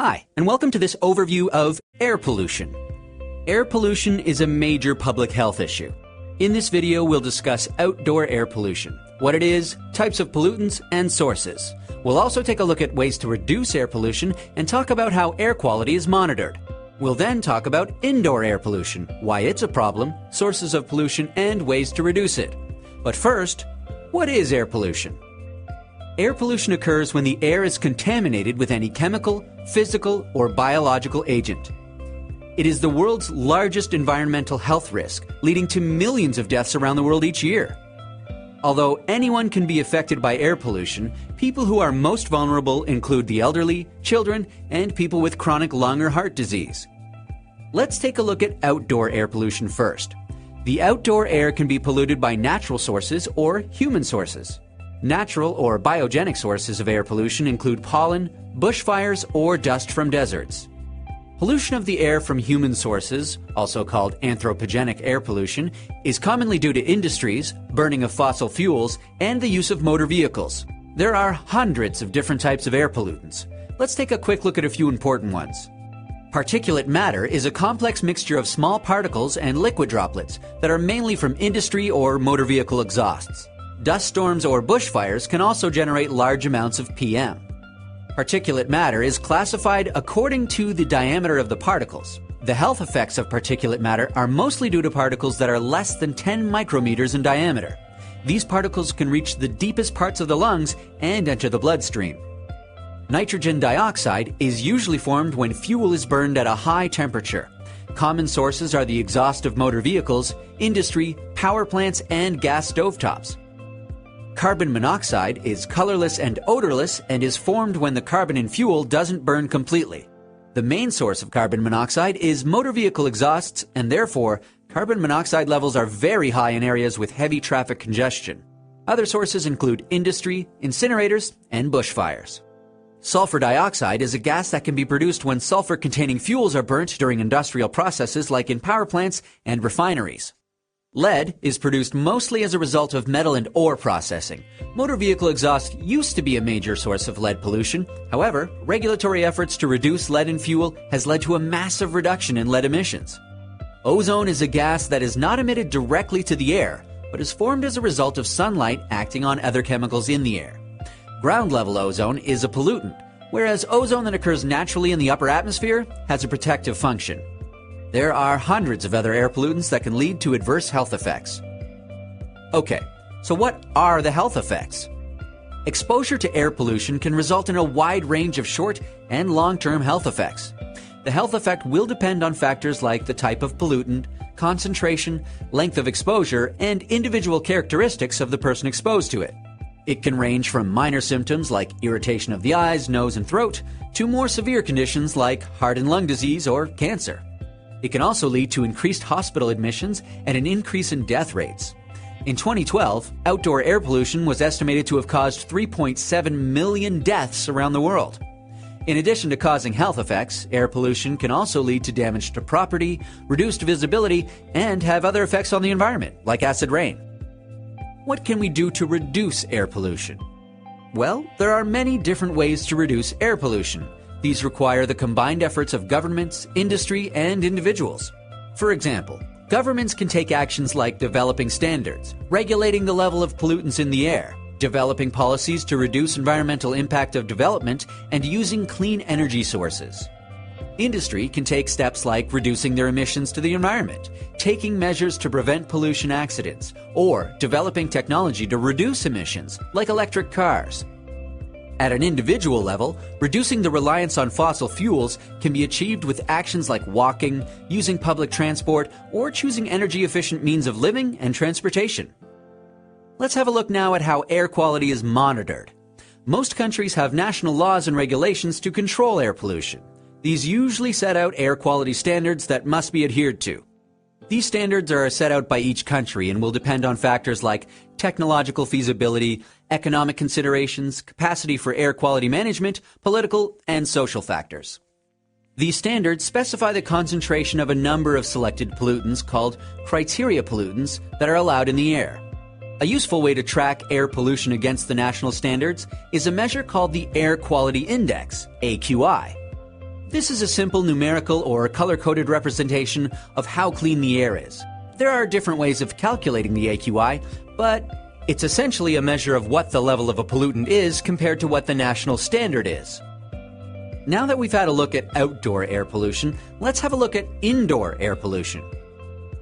Hi, and welcome to this overview of air pollution. Air pollution is a major public health issue. In this video, we'll discuss outdoor air pollution, what it is, types of pollutants, and sources. We'll also take a look at ways to reduce air pollution and talk about how air quality is monitored. We'll then talk about indoor air pollution, why it's a problem, sources of pollution, and ways to reduce it. But first, what is air pollution? Air pollution occurs when the air is contaminated with any chemical, physical, or biological agent. It is the world's largest environmental health risk, leading to millions of deaths around the world each year. Although anyone can be affected by air pollution, people who are most vulnerable include the elderly, children, and people with chronic lung or heart disease. Let's take a look at outdoor air pollution first. The outdoor air can be polluted by natural sources or human sources. Natural or biogenic sources of air pollution include pollen, bushfires, or dust from deserts. Pollution of the air from human sources, also called anthropogenic air pollution, is commonly due to industries, burning of fossil fuels, and the use of motor vehicles. There are hundreds of different types of air pollutants. Let's take a quick look at a few important ones. Particulate matter is a complex mixture of small particles and liquid droplets that are mainly from industry or motor vehicle exhausts. Dust storms or bushfires can also generate large amounts of PM. Particulate matter is classified according to the diameter of the particles. The health effects of particulate matter are mostly due to particles that are less than 10 micrometers in diameter. These particles can reach the deepest parts of the lungs and enter the bloodstream. Nitrogen dioxide is usually formed when fuel is burned at a high temperature. Common sources are the exhaust of motor vehicles, industry, power plants, and gas stovetops. Carbon monoxide is colorless and odorless and is formed when the carbon in fuel doesn't burn completely. The main source of carbon monoxide is motor vehicle exhausts, and therefore, carbon monoxide levels are very high in areas with heavy traffic congestion. Other sources include industry, incinerators, and bushfires. Sulfur dioxide is a gas that can be produced when sulfur-containing fuels are burnt during industrial processes like in power plants and refineries. Lead is produced mostly as a result of metal and ore processing. Motor vehicle exhaust used to be a major source of lead pollution. However, regulatory efforts to reduce lead in fuel has led to a massive reduction in lead emissions. Ozone is a gas that is not emitted directly to the air, but is formed as a result of sunlight acting on other chemicals in the air. Ground-level ozone is a pollutant, whereas ozone that occurs naturally in the upper atmosphere has a protective function. There are hundreds of other air pollutants that can lead to adverse health effects. Okay, so what are the health effects? Exposure to air pollution can result in a wide range of short and long-term health effects. The health effect will depend on factors like the type of pollutant, concentration, length of exposure, and individual characteristics of the person exposed to it. It can range from minor symptoms like irritation of the eyes, nose, and throat, to more severe conditions like heart and lung disease or cancer. It can also lead to increased hospital admissions and an increase in death rates. In 2012, outdoor air pollution was estimated to have caused 3.7 million deaths around the world. In addition to causing health effects, air pollution can also lead to damage to property, reduced visibility, and have other effects on the environment, like acid rain. What can we do to reduce air pollution? Well, there are many different ways to reduce air pollution. These require the combined efforts of governments, industry, and individuals. For example, governments can take actions like developing standards, regulating the level of pollutants in the air, developing policies to reduce environmental impact of development, and using clean energy sources. Industry can take steps like reducing their emissions to the environment, taking measures to prevent pollution accidents, or developing technology to reduce emissions, like electric cars. At an individual level, reducing the reliance on fossil fuels can be achieved with actions like walking, using public transport, or choosing energy-efficient means of living and transportation. Let's have a look now at how air quality is monitored. Most countries have national laws and regulations to control air pollution. These usually set out air quality standards that must be adhered to. These standards are set out by each country and will depend on factors like technological feasibility, economic considerations, capacity for air quality management, political and social factors. These standards specify the concentration of a number of selected pollutants called criteria pollutants that are allowed in the air. A useful way to track air pollution against the national standards is a measure called the Air Quality Index, AQI. This is a simple numerical or color-coded representation of how clean the air is. There are different ways of calculating the AQI, but it's essentially a measure of what the level of a pollutant is compared to what the national standard is. Now that we've had a look at outdoor air pollution, let's have a look at indoor air pollution.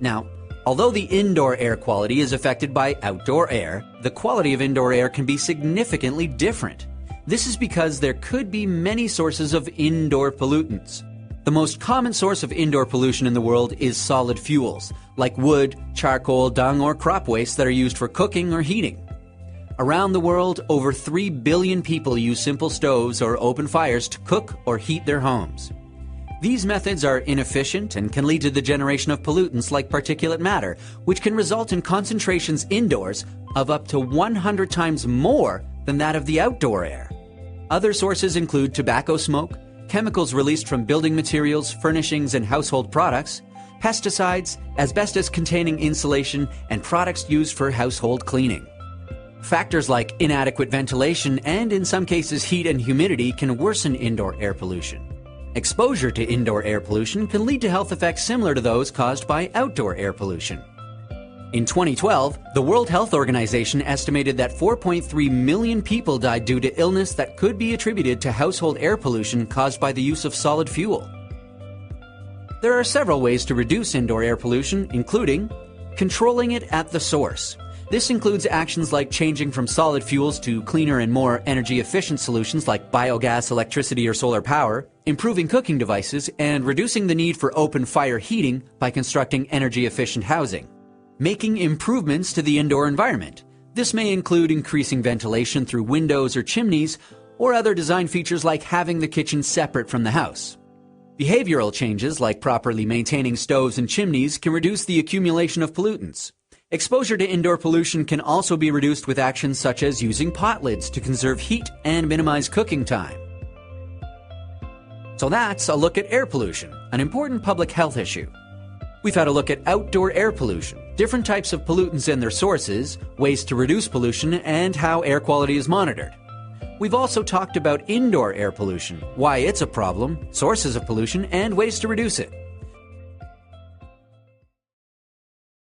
Now, although the indoor air quality is affected by outdoor air, the quality of indoor air can be significantly different. This is because there could be many sources of indoor pollutants. The most common source of indoor pollution in the world is solid fuels, like wood, charcoal, dung, or crop waste that are used for cooking or heating. Around the world, over 3 billion people use simple stoves or open fires to cook or heat their homes. These methods are inefficient and can lead to the generation of pollutants like particulate matter, which can result in concentrations indoors of up to 100 times more than that of the outdoor air. Other sources include tobacco smoke, chemicals released from building materials, furnishings, and household products, pesticides, asbestos-containing insulation, and products used for household cleaning. Factors like inadequate ventilation and, in some cases, heat and humidity can worsen indoor air pollution. Exposure to indoor air pollution can lead to health effects similar to those caused by outdoor air pollution. In 2012, the World Health Organization estimated that 4.3 million people died due to illness that could be attributed to household air pollution caused by the use of solid fuel. There are several ways to reduce indoor air pollution, including controlling it at the source. This includes actions like changing from solid fuels to cleaner and more energy-efficient solutions like biogas, electricity, or solar power, improving cooking devices, and reducing the need for open fire heating by constructing energy-efficient housing. Making improvements to the indoor environment. This may include increasing ventilation through windows or chimneys, or other design features like having the kitchen separate from the house. Behavioral changes like properly maintaining stoves and chimneys can reduce the accumulation of pollutants. Exposure to indoor pollution can also be reduced with actions such as using pot lids to conserve heat and minimize cooking time. So that's a look at air pollution, an important public health issue. We've had a look at outdoor air pollution, different types of pollutants and their sources, ways to reduce pollution, and how air quality is monitored. We've also talked about indoor air pollution, why it's a problem, sources of pollution, and ways to reduce it.